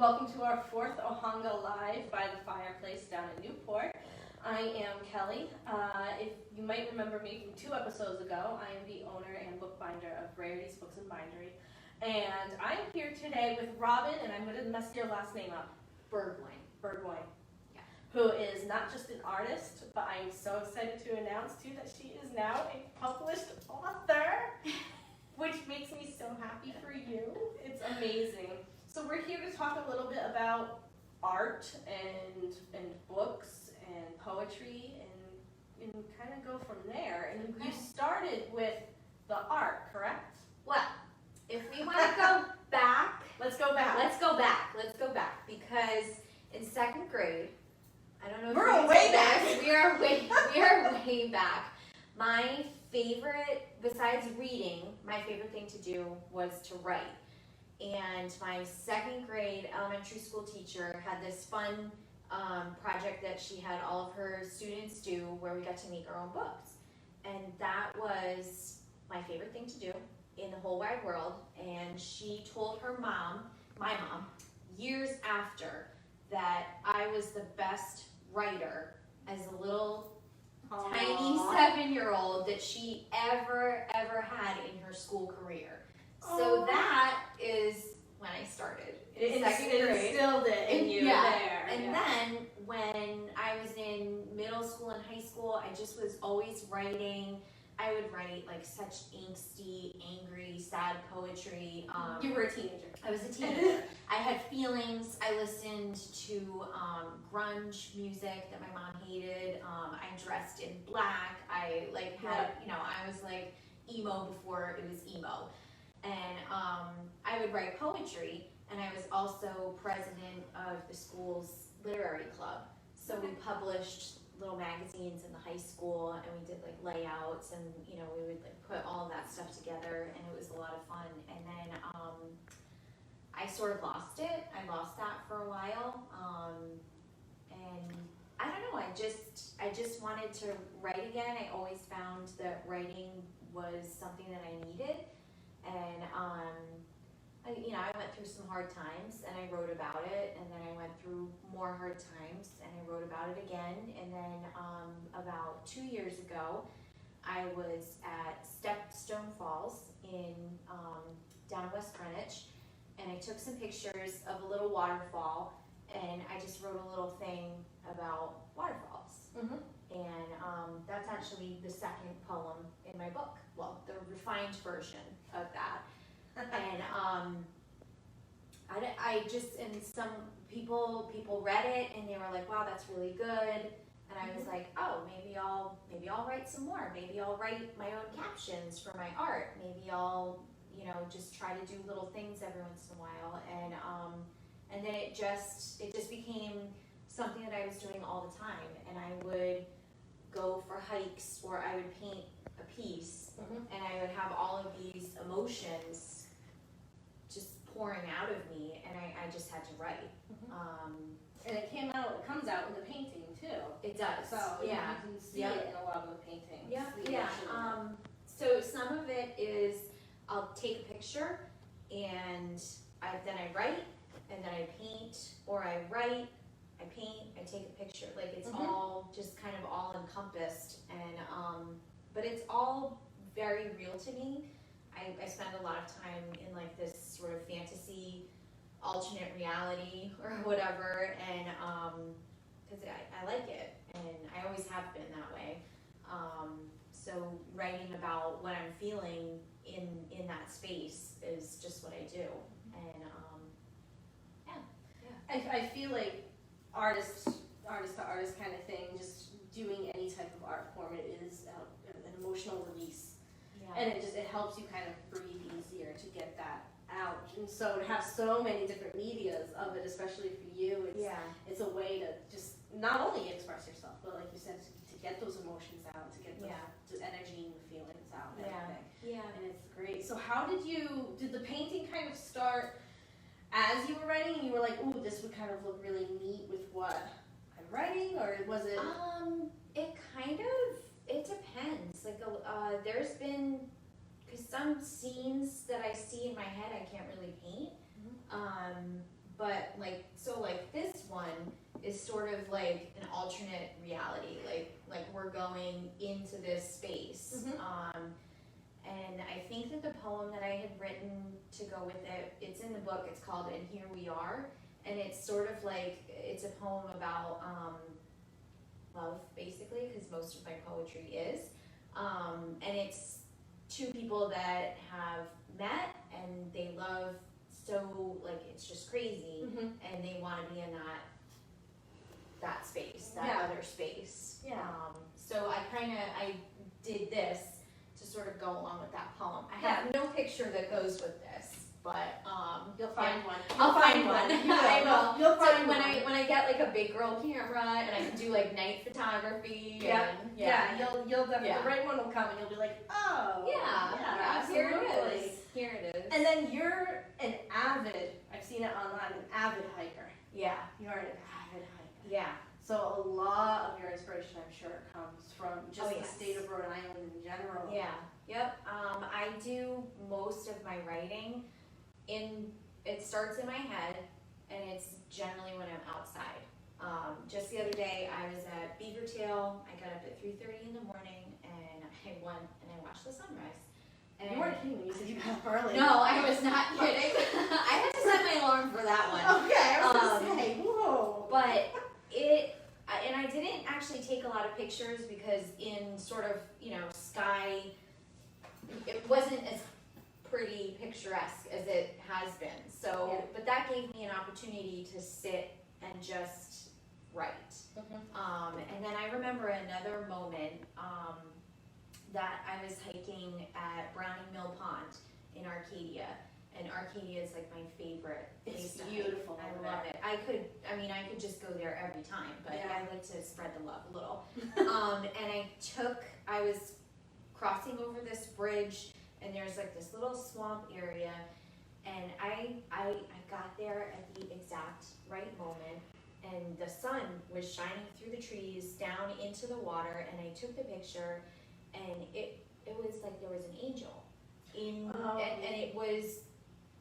Welcome to our fourth Ohanga Live by the fireplace down in Newport. I am Kelly. If you might remember me from 2 episodes ago, I am the owner and bookbinder of Rarities Books and Bindery. And I'm here today with Robin, and I'm going to mess your last name up. Burgoyne. Yeah. Who is not just an artist, but I'm so excited to announce too that she is now a published author, which makes me so happy for you. It's amazing. So we're here to talk a little bit about art and books and poetry and kind of go from there. And you started with the art, correct? Well, if we want to go back, Let's go back. Let's go back because in 2nd grade, I don't know if We're you way did back. this, we are way back. My favorite, besides reading, my favorite thing to do was to write. And my 2nd grade elementary school teacher had this fun project that she had all of her students do where we got to make our own books. And that was my favorite thing to do in the whole wide world. And she told her mom, my mom, years after, that I was the best writer as a little tiny 7-year-old that she ever had in her school career. So that is when I started in 2nd grade. It instilled it in you there. And then when I was in middle school and high school, I just was always writing. I would write like such angsty, angry, sad poetry. You were a teenager. I was a teenager. I had feelings. I listened to grunge music that my mom hated. I dressed in black. I had, I was like emo before it was emo. And I would write poetry, and I was also president of the school's literary club. So we published little magazines in the high school, and we did like layouts, and we would like put all of that stuff together, and it was a lot of fun. And then I sort of lost it. I lost that for a while, and I don't know. I just wanted to write again. I always found that writing was something that I needed. And I went through some hard times, and I wrote about it, and then I went through more hard times, and I wrote about it again. And then about 2 years ago, I was at Stone Falls in down in West Greenwich, and I took some pictures of a little waterfall, and I just wrote a little thing about waterfalls. Mm-hmm. And that's actually the 2nd poem in my book. Well, the refined version of that. And I just, and some people read it and they were like, wow, that's really good. And I was like, oh, maybe I'll write some more. Maybe I'll write my own captions for my art. Maybe I'll, just try to do little things every once in a while. And then it just became something that I was doing all the time. And I would go for hikes, or I would paint a piece, and I would have all of these emotions just pouring out of me, and I just had to write. And it comes out in the painting too. It does. So you can see it in a lot of the paintings. Yeah. So some of it is I'll take a picture, and then I write, and then I paint, or I write, I paint, I take a picture. Like it's all just kind of all encompassed, and but it's all very real to me. I spend a lot of time in like this sort of fantasy, alternate reality or whatever, and because I like it, and I always have been that way. So writing about what I'm feeling in that space is just what I do, and I feel like artist to artist kind of thing, just doing any type of art form, it is an emotional release. And it helps you kind of breathe easier to get that out. And so to have so many different medias of it, especially for you, it's a way to just not only express yourself, but like you said, to get those emotions out, to get the energy and the feelings out and everything. And it's great. So how did the painting kind of start as you were writing? You were like, ooh, this would kind of look really neat with what I'm writing, or was it? It depends. Like, there's been, because some scenes that I see in my head I can't really paint, but like this one is sort of like an alternate reality, like we're going into this space. And I think that the poem that I had written to go with it, it's in the book, it's called And Here We Are, and it's sort of like, it's a poem about love, basically, because most of my poetry is, and it's two people that have met and they love so, like, it's just crazy, and they want to be in that space, that other space. So I did this to sort of go along with that poem. I have no picture that goes with this, but you'll find one. I'll find one. I will. You'll find so one. when I get like a big girl camera and I can do like night photography. You'll definitely the right one will come and you'll be like, oh here it is. Here it is. And then you're an avid, I've seen it online, an avid hiker. Yeah. You're an avid hiker. Yeah. So a lot of your inspiration, I'm sure, comes from just the yes. state of Rhode Island in general. Yeah. Yep. I do most of my writing it starts in my head, and it's generally when I'm outside. Just the other day, I was at Beavertail. I got up at 3:30 in the morning, and I went and I watched the sunrise. And you weren't kidding when you said you got up early. No, I was not kidding. I had to set my alarm for that one. Okay, I was gonna say, whoa. But and I didn't actually take a lot of pictures because in sort of, sky, it wasn't as pretty picturesque as it has been. So, but that gave me an opportunity to sit and just write. And then I remember another moment that I was hiking at Browning Mill Pond in Arcadia. And Arcadia is like my favorite place. It's beautiful. I love it. I could just go there every time, but I like to spread the love a little. And I was crossing over this bridge, and there's like this little swamp area, and I got there at the exact right moment, and the sun was shining through the trees down into the water, and I took the picture, and it was like there was an angel and it was.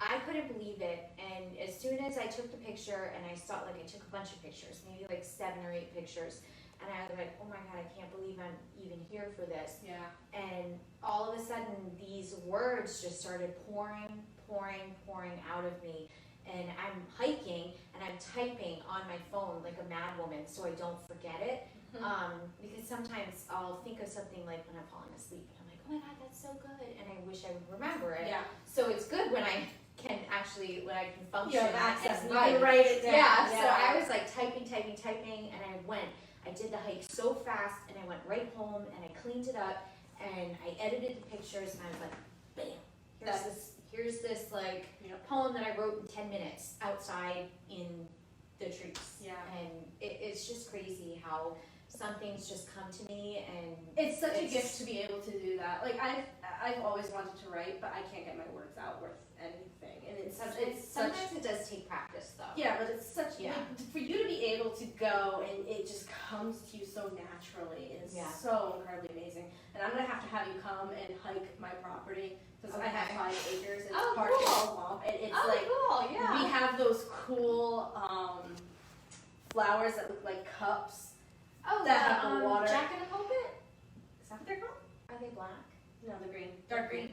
I couldn't believe it, and as soon as I took the picture, and I took a bunch of pictures, maybe like 7 or 8 pictures, and I was like, oh my god, I can't believe I'm even here for this. Yeah. And all of a sudden, these words just started pouring out of me, and I'm hiking, and I'm typing on my phone like a mad woman, so I don't forget it, because sometimes I'll think of something like when I'm falling asleep, and I'm like, oh my god, that's so good, and I wish I would remember it. Yeah. So it's good when I can function and write it down. So I was like typing, and I did the hike so fast, and I went right home, and I cleaned it up, and I edited the pictures, and I was like, bam, here's this like poem that I wrote in 10 minutes outside in the trees. Yeah. And it's just crazy how some things just come to me, and it's such a gift to be able to do that. Like I've always wanted to write, but I can't get my words out worth anything, and sometimes it does take practice though. Yeah, but it's such for you to be able to go and it just comes to you so naturally is so incredibly amazing. And I'm gonna have you come and hike my property because I have 5 acres and it's parked in a swamp, and it's we have those cool flowers that look like cups. That have the water. Jack in the Pulpit? Is that what they're called? Are they black? No, they're green. Dark green.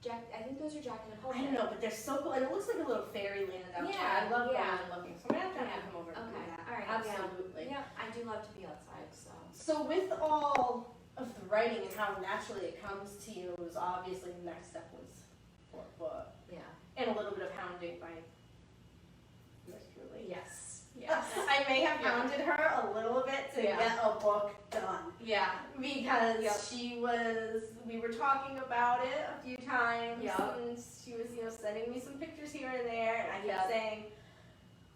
I think those are Jack in the Pulpit. I don't know, but they're so cool, and it looks like a little fairyland out there. I love going and looking. So I'm gonna have to come over and do that. All right. Absolutely. Yeah, I do love to be outside. So with all of the writing and how naturally it comes to you, it was obviously the next step was for a book. Yeah. And a little bit of hounding by Miss Julie. Yes. I may have hounded her a little bit to get a book done. Yeah. Because we were talking about it a few times, and she was, sending me some pictures here and there, and I kept saying,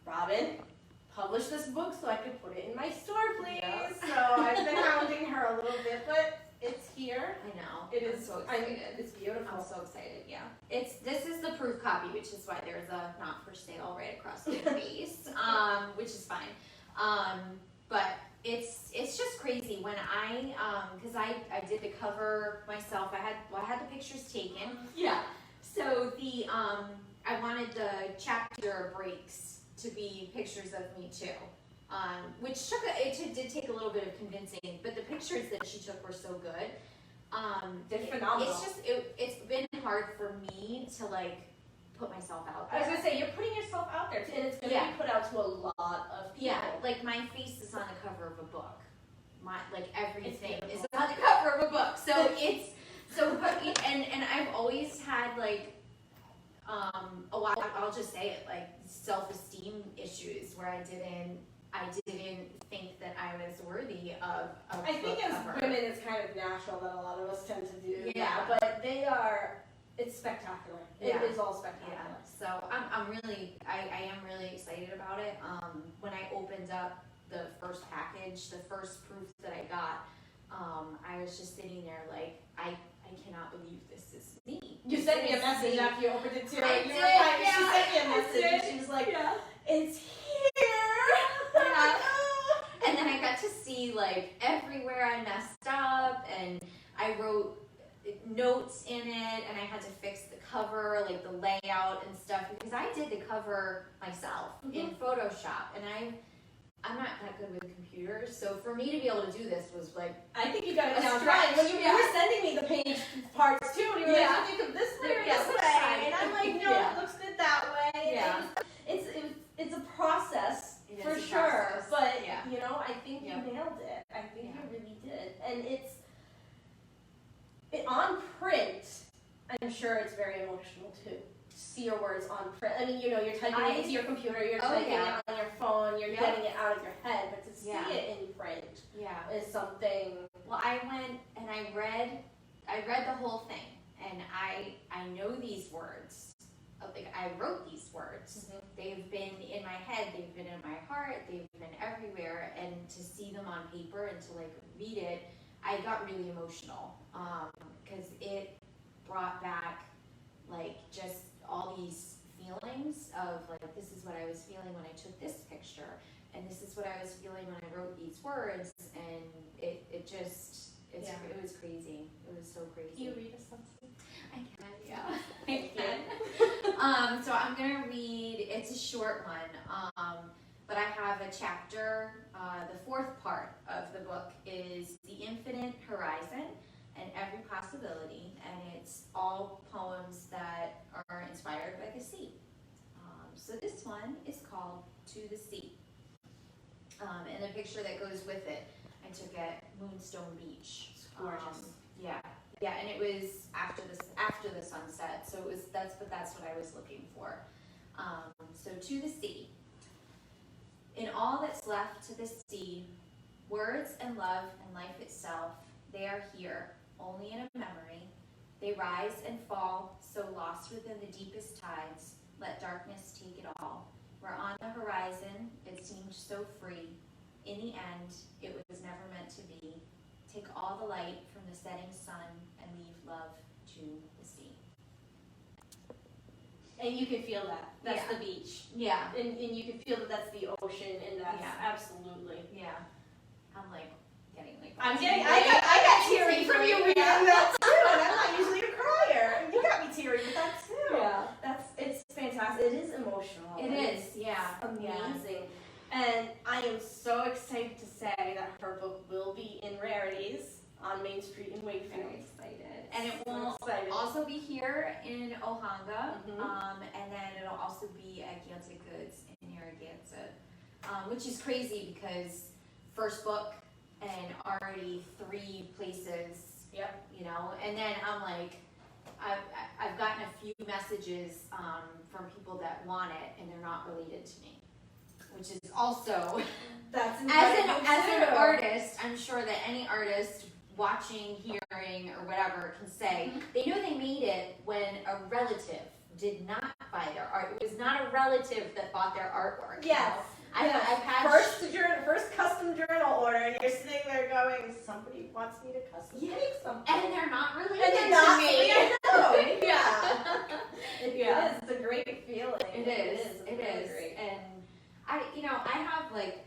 Robin, publish this book so I could put it in my store, please. Yep. So I've been hounding her a little bit, but it's here. I know. It is so excited. It's beautiful. I'm so excited. Yeah. This is the proof copy, which is why there's a not for sale right across the face, which is fine. But it's just crazy when because I did the cover myself. I had the pictures taken. Yeah. So I wanted the chapter breaks to be pictures of me too. Which did take a little bit of convincing, but the pictures that she took were so good. They're phenomenal. It's been hard for me to like put myself out there. I was gonna say, you're putting yourself out there, and it's gonna be put out to a lot of people. Yeah, like my face is on the cover of a book. Everything is on the cover of a book. So and I've always had like I'll just say it, like self-esteem issues where I didn't think that I was worthy of I think as cover. women, it's kind of natural that a lot of us tend to do Yeah. that, but it's spectacular. It is all spectacular. Yeah. So I am really excited about it. When I opened up the first package, the first proof that I got, I was just sitting there like, I cannot believe this is me. You sent me a message after you opened it too. I did, She sent me a I message. did. She was like, Yeah. it's here. Yeah. And then I got to see like everywhere I messed up, and I wrote notes in it, and I had to fix the cover, like the layout and stuff, because I did the cover myself in Photoshop, and I'm not that good with computers, so for me to be able to do this was like, I think you got it A down stretch. right. When you were sending me the page parts too, and you were like, I think of this way or this this way, side. and I'm like, no, it looks good that way. Yeah. It's a process It is for a sure, process. but Yeah. you know, I think you Yeah. nailed it. I think Yeah. you really did, and on print. I'm sure it's very emotional too. To see your words on print. I mean, you know, you're typing it into your computer, you're typing it on your phone, you're getting it out of your head, but to see it in print is something. Well, I went and I read the whole thing, and I know these words. Like I wrote these words. Mm-hmm. They've been in my head, they've been in my heart, they've been everywhere, and to see them on paper and to like read it, I got really emotional because it brought back like just all these feelings of like, this is what I was feeling when I took this picture, and this is what I was feeling when I wrote these words, and it was crazy. It was so crazy. Can you read us something? I can, yeah. I can. So I'm gonna read, it's a short one, but I have a chapter, the fourth part of the book is The Infinite Horizon and Every Possibility, and it's all poems that are inspired by the sea. So this one is called To the Sea. And the picture that goes with it, I took at Moonstone Beach. It's gorgeous. Yeah, and it was after the sunset, so that's what I was looking for. So to the sea. In all that's left to the sea, words and love and life itself, they are here, only in a memory. They rise and fall, so lost within the deepest tides. Let darkness take it all. Where on the horizon, it seemed so free. In the end, it was never meant to be. Take all the light from the setting sun and leave love to the sea. And you can feel that. That's Yeah. the beach. Yeah. And you can feel that that's the ocean, and that's absolutely. Yeah. I'm like getting like. I got teary from you reading that too, and I'm not usually a crier. You got me teary with that too. Yeah. It's fantastic. It is emotional. It is, yeah. Amazing. And I am so excited to say that her book will be in Rarities on Main Street in Wakefield. Very excited. And it So will excited. also be here in Ohanga, Mhm. and then it'll also be at Gansett Goods in Narragansett, which is crazy because first book and already 3 places. Yep. You know, and then I'm like, I've gotten a few messages from people that want it, and they're not related to me, which is also That's as incredible an too. artist, I'm sure that any artist watching, hearing, or whatever can say they know they made it when a relative did not buy their art. It was not a relative that bought their artwork. Yes. I've had first custom journal order, and you're sitting there going, somebody wants me to custom make something. and they're not related And they're not to me. I know. Yeah. It Yeah. is. It's a great feeling. It is. It's It really is. great. And I have like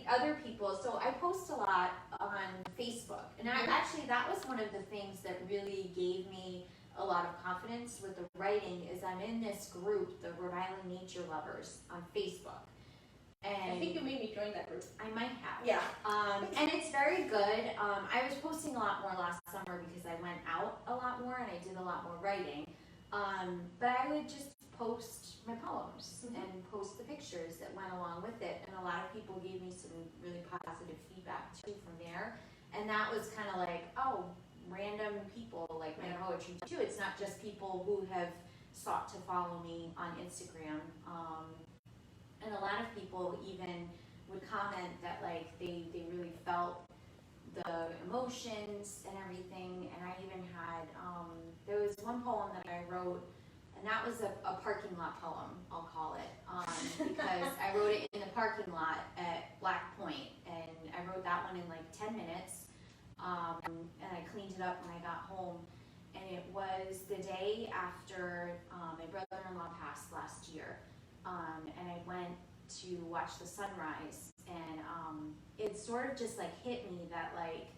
other people. So I post a lot on Facebook, and actually that was one of the things that really gave me a lot of confidence with the writing. Is I'm in this group, the Rhode Island Nature Lovers, on Facebook, group. I might have. Yeah. And it's very good. I was posting a lot more last summer because I went out a lot more and I did a lot more writing. But I would just post my poems and post the pictures that went along with it. And a lot of people gave me some really positive feedback too from there. And that was kind of like, oh, random people like my poetry too. It's not just people who have sought to follow me on Instagram. And a lot of people even would comment that like they really felt the emotions and everything. And I even had, there was one poem that I wrote, and that was a parking lot poem, I'll call it, because I wrote it in the parking lot at Black Point, and I wrote that one in like 10 minutes, and I cleaned it up when I got home, and it was the day after my brother-in-law passed last year, and I went to watch the sunrise, and it sort of just like hit me that like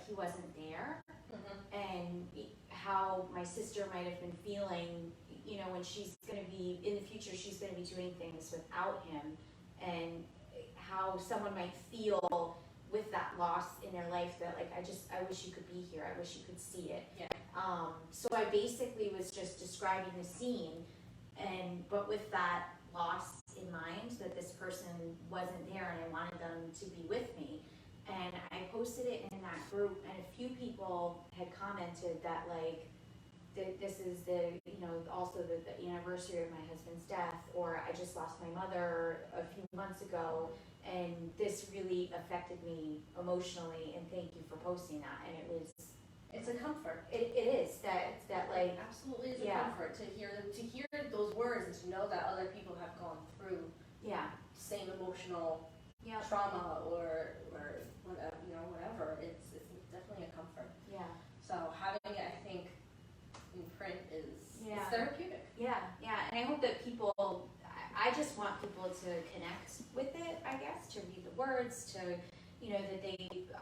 he wasn't there, and how my sister might have been feeling, you know, when she's going to be, in the future, she's going to be doing things without him, and how someone might feel with that loss in their life that like, I wish you could be here, I wish you could see it. Yeah. So I basically was just describing the scene, but with that loss in mind, that this person wasn't there and I wanted them to be with me. And I posted it in that group, and a few people had commented that like, this is the, you know, also the anniversary of my husband's death, or I just lost my mother a few months ago, and this really affected me emotionally, and thank you for posting that. And It's a comfort. it is that like, Absolutely is a comfort to hear those words and to know that other people have gone through same emotional trauma or whatever, you know, whatever. It's definitely a comfort. Yeah. So having it, I think, in print is it's therapeutic. Yeah, and I hope that people, I just want people to connect with it, I guess, to read the words, to, you know, that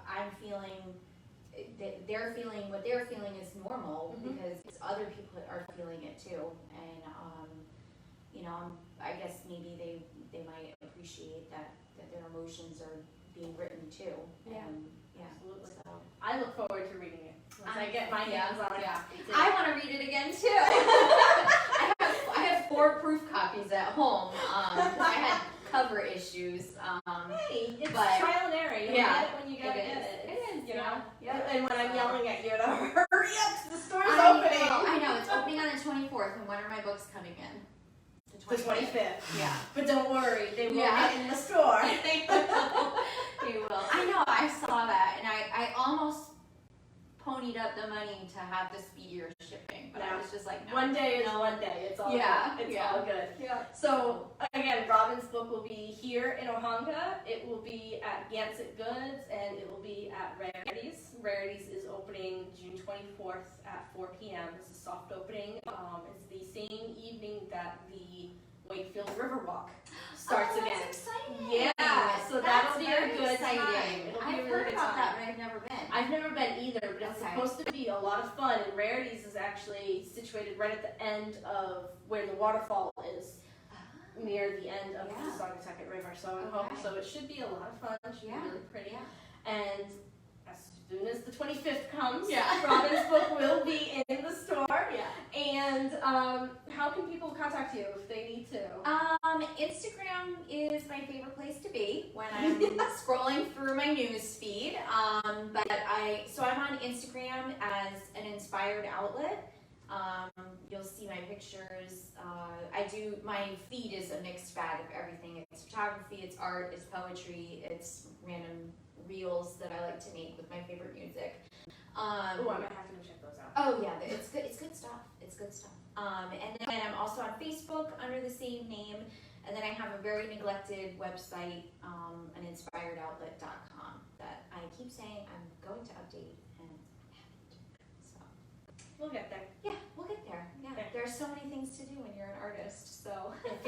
I'm feeling, that they're feeling, what they're feeling is normal, because other people are feeling it too, and, you know, I guess maybe they might appreciate that their emotions are being written too. Yeah. And, Absolutely. So. I look forward to reading it. Once I get my hands on it. I want to read it again too. I have 4 proof copies at home. I had cover issues. Hey, it's but, trial and error. You get it when you gotta get it. It is, you know. Yeah. And when I'm yelling at you to hurry up, 'cause the store's opening. I know, it's opening on the 24th, and when are my books coming in? The 25th. Yeah. But don't worry, they will get in the store. They will. They will. I know, I saw that, and I almost ponied up the money to have the speedier shipping, but I was just like, no. One day is one day. It's all good. It's all good. Yeah. So again, Robin's book will be here in Ohanga. It will be at Gansett Goods, and it will be at Rarities. Rarities is opening June 24th at 4 p.m. It's a soft opening. It's the same evening that the Wakefield Riverwalk starts again. That's exciting. Yeah, so that'll be a very good exciting. time. It'll be I've a really heard good about time. that, but I've never been. I've never been either, but it's Okay. supposed to be a lot of fun. And Rarities is actually situated right at the end of where the waterfall is, near the end of the Saugatucket River. So so it should be a lot of fun. It should be really pretty. Yeah. And as soon as the 25th comes, Yeah. Robin's book will be in the store. Yeah. And how can people contact you if they need to? Instagram is my favorite place to be when I'm scrolling through my news feed. So I'm on Instagram as an inspired outlet. You'll see my pictures. My feed is a mixed bag of everything. It's photography, it's art, it's poetry, it's random reels that I like to make with my favorite music. I might have to go check those out. Oh yeah, it's good. It's good stuff. It's good stuff. And then I'm also on Facebook under the same name. And then I have a very neglected website, aninspiredoutlet.com, that I keep saying I'm going to update and haven't. So We'll get there. yeah, we'll get there. Yeah, Okay. there are so many things to do when you're an artist. So It feels